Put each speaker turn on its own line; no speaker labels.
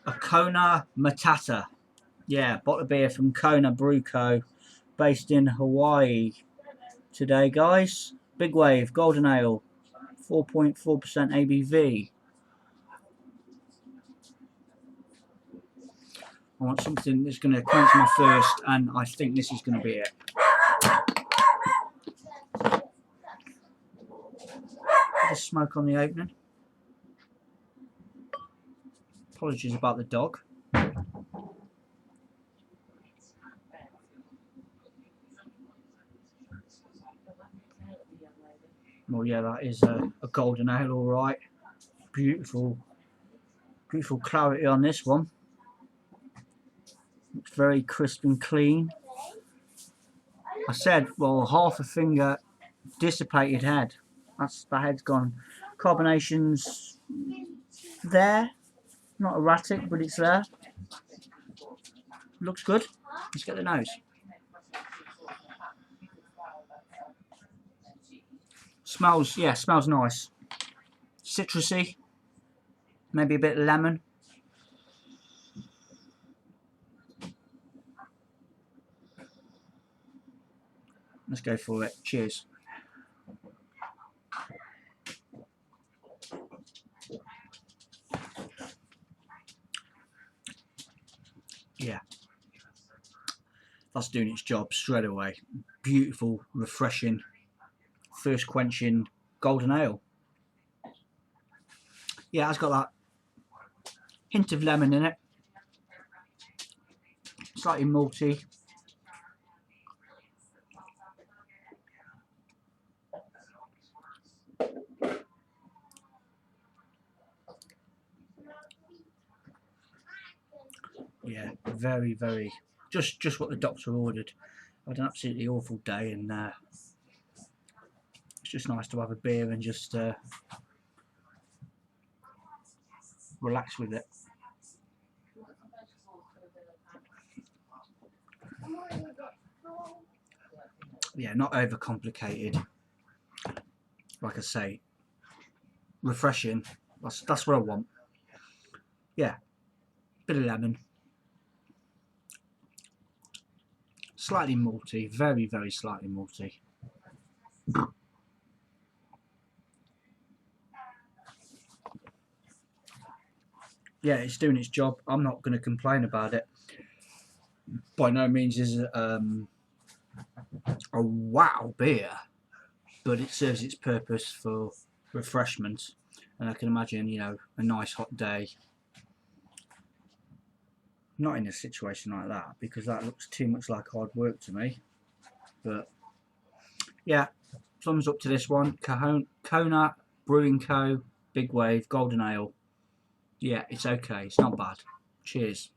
a Kona Matata. Yeah, bottle of beer from Kona Brew Co. Based in Hawaii. Today, guys. Big Wave, Golden Ale. 4.4% ABV. I want something that's going to quench my thirst, and I think this is going to be it. Just smoke on the opening. Apologies about the dog. Well, yeah, that is a golden ale, all right. Beautiful, beautiful clarity on this one. It's very crisp and clean. I said, well, half a finger dissipated head. The head's gone. Carbonation's there, not erratic, but it's there. Looks good. Let's get the nose. Smells, yeah, smells nice. Citrusy, maybe a bit of lemon. Let's go for it. Cheers. Yeah, that's doing its job straight away. Beautiful, refreshing, thirst quenching golden ale. Yeah, it's got that hint of lemon in it. Slightly malty. Yeah, very, very, just what the doctor ordered. I had an absolutely awful day, and it's just nice to have a beer and just relax with it. Yeah, not overcomplicated. Like I say, refreshing. That's what I want. Yeah, bit of lemon. Slightly malty, very, very slightly malty. Yeah, it's doing its job. I'm not going to complain about it. By no means is it a wow beer, but it serves its purpose for refreshment. And I can imagine, you know, a nice hot day. Not in a situation like that, because that looks too much like hard work to me. But yeah, thumbs up to this one. Kona Brewing Co. Big Wave Golden Ale. Yeah, it's okay. It's not bad. Cheers.